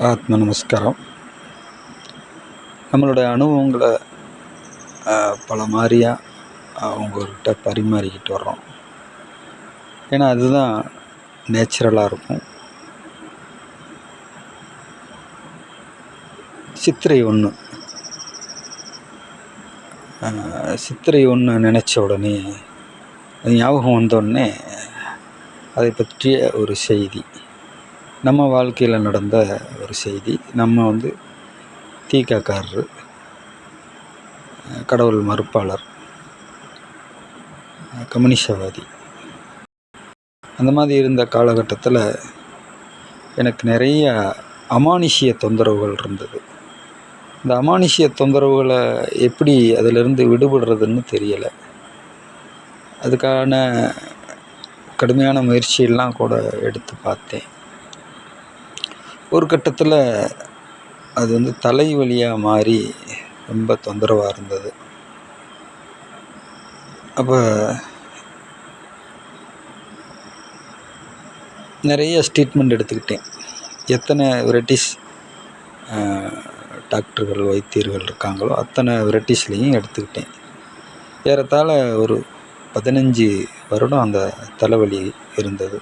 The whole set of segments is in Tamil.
ஆத்ம நமஸ்காரம். நம்மளுடைய அனுபவங்களை பல மாதிரியாக அவங்கக்கிட்ட பரிமாறிக்கிட்டு வர்றோம். ஏன்னா அதுதான் நேச்சுரலாக இருக்கும். சித்திரை ஒன்று நினச்ச உடனே அது ஞாபகம் வந்தோடனே அதை பற்றிய ஒரு செய்தி, நம்ம வாழ்க்கையில் நடந்த ஒரு செய்தி. நம்ம தீக்காக்காரரு, கடவுள் மறுப்பாளர், கம்யூனிசவாதி, அந்த மாதிரி இருந்த காலகட்டத்தில் எனக்கு நிறைய அமானுஷ்ய தொந்தரவுகள் இருந்தது. இந்த அமானுஷ்ய தொந்தரவுகளை எப்படி அதிலிருந்து விடுபடுறதுன்னு தெரியலை. அதுக்கான கடுமையான முயற்சியெல்லாம் கூட எடுத்து பார்த்தேன். ஒரு கட்டத்தில் அது தலைவலியாக மாறி ரொம்ப தொந்தரவாக இருந்தது. அப்போ நிறைய ட்ரீட்மெண்ட் எடுத்துக்கிட்டேன். எத்தனை வெரைட்டிஸ் டாக்டர்கள், வைத்தியர்கள் இருக்காங்களோ அத்தனை வெரைட்டிஸ்லேயும் எடுத்துக்கிட்டேன். ஏறத்தாழ ஒரு 15 வருடம் அந்த தலைவலி இருந்தது.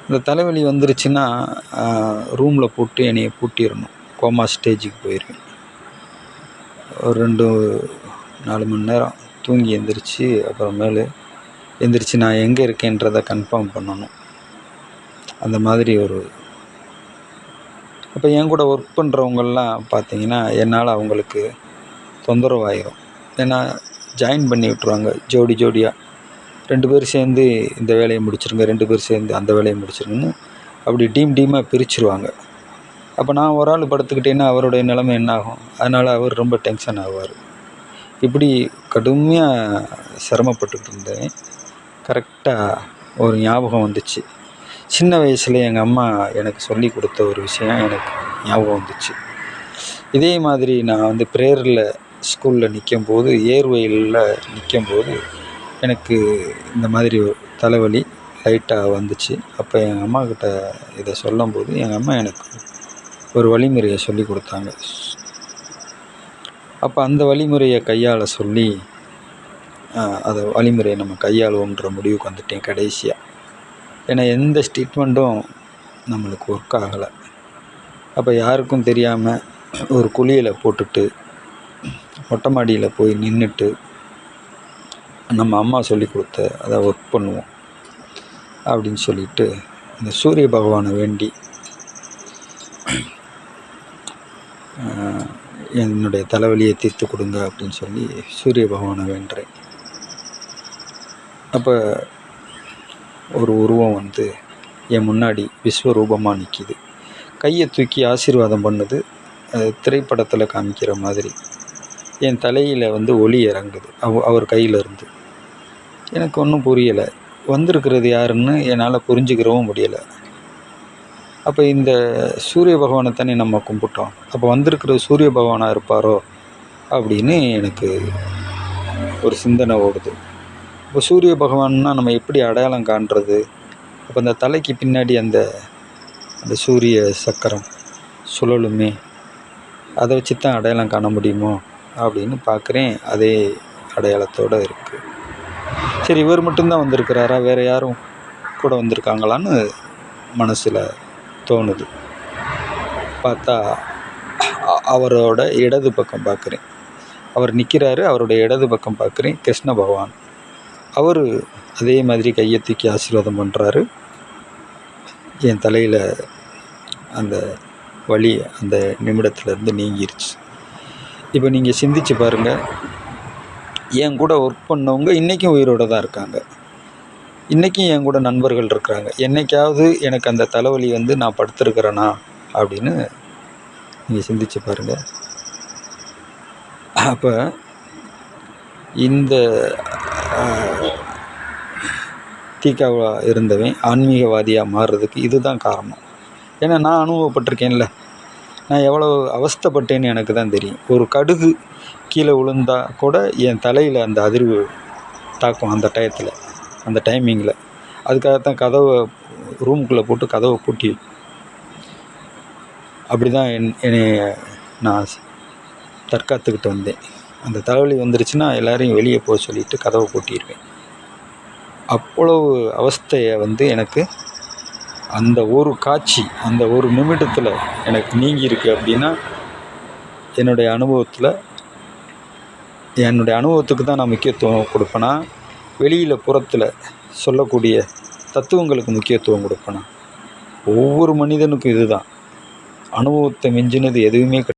இந்த தலைவலி வந்துருச்சுன்னா ரூமில் போட்டு என்னையை பூட்டிடணும். கோமா ஸ்டேஜுக்கு போயிடுவேன். ஒரு 2-4 மணி நேரம் தூங்கி எந்திரிச்சு அப்புறமேலு எந்திரிச்சு நான் எங்கே இருக்கேன்றதை கன்ஃபார்ம் பண்ணணும். அந்த மாதிரி அப்போ என் கூட ஒர்க் பண்ணுறவங்கெல்லாம் பார்த்தீங்கன்னா என்னால் அவங்களுக்கு தொந்தரவாயிரும். ஏன்னா ஜாயின் பண்ணி விட்ருவாங்க ஜோடியாக. 2 பேர் சேர்ந்து இந்த வேலையை முடிச்சிருங்க, 2 பேர் சேர்ந்து அந்த வேலையை முடிச்சிருங்கன்னு அப்படி டீமாக பிரிச்சுருவாங்க. அப்போ நான் ஒரு ஆள் படுத்துக்கிட்டேன்னா அவருடைய நிலைமை என்ன ஆகும்? அதனால் அவர் ரொம்ப டென்ஷன் ஆவார். இப்படி கடுமையாக சிரமப்பட்டுக்கிட்டு இருந்தேன். கரெக்டாக ஒரு ஞாபகம் வந்துச்சு. சின்ன வயசில் எங்கள் அம்மா எனக்கு சொல்லி கொடுத்த ஒரு விஷயம் எனக்கு ஞாபகம் வந்துச்சு. இதே மாதிரி நான் ப்ரேயரில் ஸ்கூலில் நிற்கும்போது, ஏர்வெயிலில் நிற்கும்போது எனக்கு இந்த மாதிரி தலைவலி லைட்டாக வந்துச்சு. அப்போ எங்கள் அம்மாக்கிட்ட இதை சொல்லும்போது எங்கள் அம்மா எனக்கு ஒரு வழிமுறையை சொல்லி கொடுத்தாங்க. அப்போ அந்த வழிமுறையை கையாள சொல்லி அதை வழிமுறையை நம்ம கையாளுவோன்ற முடிவுக்கு வந்துட்டேன் கடைசியாக. ஏன்னா எந்த ட்ரீட்மெண்ட்டும் நம்மளுக்கு ஒர்க் ஆகலை. அப்போ யாருக்கும் தெரியாமல் ஒரு குழியில் போட்டுட்டு மொட்டை மாடியில் போய் நின்றுட்டு நம்ம அம்மா சொல்லி கொடுத்த அதை ஒர்க் பண்ணுவோம் அப்படின்னு சொல்லிட்டு இந்த சூரிய பகவானை வேண்டி என்னுடைய தலைவலியை தீர்த்து கொடுங்க அப்படின்னு சொல்லி சூரிய பகவானை வேண்டுறேன். அப்போ ஒரு உருவம் என் முன்னாடி விஸ்வரூபமாக நிற்கிது. கையை தூக்கி ஆசீர்வாதம் பண்ணுது. திரைப்படத்தில் காமிக்கிற மாதிரி என் தலையில் ஒளி இறங்குது அவர் கையிலேருந்து. எனக்கு ஒன்றும் புரியலை. வந்திருக்கிறது யாருன்னு என்னால் புரிஞ்சுக்கிறவும் முடியலை. அப்போ இந்த சூரிய பகவானை தானே நம்ம கும்பிட்டோம், அப்போ வந்திருக்கிறது சூரிய பகவானாக இருப்பாரோ அப்படின்னு எனக்கு ஒரு சிந்தனை ஓடுது. இப்போ சூரிய பகவான்னா நம்ம எப்படி அடையாளம் காண்றது? அப்போ அந்த தலைக்கு பின்னாடி அந்த சூரிய சக்கரம் சுழலுமே, அதை வச்சு தான் அடையாளம் காண முடியுமோ அப்படின்னு பார்க்குறேன். அதே அடையாளத்தோடு இருக்குது. சரி, இவர் மட்டும்தான் வந்திருக்கிறாரா, வேறு யாரும் கூட வந்திருக்காங்களான்னு மனசில் தோணுது. பார்த்தா அவரோட இடது பக்கம் பார்க்குறேன். அவர் நிற்கிறாரு. அவரோட இடது பக்கம் பார்க்குறேன் கிருஷ்ண பகவான். அவர் அதே மாதிரி கையை தூக்கி ஆசீர்வாதம் பண்ணுறாரு. என் தலையில் அந்த வலி அந்த நிமிடத்துலேருந்து நீங்கிருச்சு. இப்போ நீங்கள் சிந்திச்சு பாருங்கள், என் கூட ஒர்க் பண்ணவங்க இன்றைக்கும் உயிரோடு தான் இருக்காங்க. இன்றைக்கும் என் கூட நண்பர்கள் இருக்கிறாங்க. என்றைக்காவது எனக்கு அந்த தலைவலி நான் படுத்திருக்கிறேனா அப்படின்னு நீங்கள் சிந்திச்சு பாருங்கள். அப்போ இந்த தீக்காவாக இருந்தவன் ஆன்மீகவாதியாக மாறுறதுக்கு இதுதான் காரணம். ஏன்னா நான் அனுபவப்பட்டிருக்கேன்ல, நான் எவ்வளோ அவஸ்தைப்பட்டேன்னு எனக்கு தான் தெரியும். ஒரு கடுகு கீழே விழுந்தா கூட என் தலையில் அந்த அதிர்வு தாக்கும் அந்த டயத்தில், அந்த டைமிங்கில். அதுக்காகத்தான் கதவை ரூமுக்குள்ளே போட்டு கதவை பூட்டி அப்படி தான் என்னை நான் தற்காத்துக்கிட்டு வந்தேன். அந்த தலைவலி வந்துருச்சுன்னா எல்லோரையும் வெளியே போக சொல்லிவிட்டு கதவை பூட்டிடுவேன். அவ்வளவு அவஸ்தையை எனக்கு அந்த ஒரு காட்சி, அந்த ஒரு நிமிடத்தில் எனக்கு நீங்கியிருக்கு அப்படின்னா என்னுடைய அனுபவத்துக்கு தான் நான் முக்கியத்துவம் கொடுப்பேனா, வெளியில் புறத்தில் சொல்லக்கூடிய தத்துவங்களுக்கு முக்கியத்துவம் கொடுப்பேனா? ஒவ்வொரு மனிதனுக்கும் இதுதான். அனுபவத்தை மிஞ்சினது எதுவுமே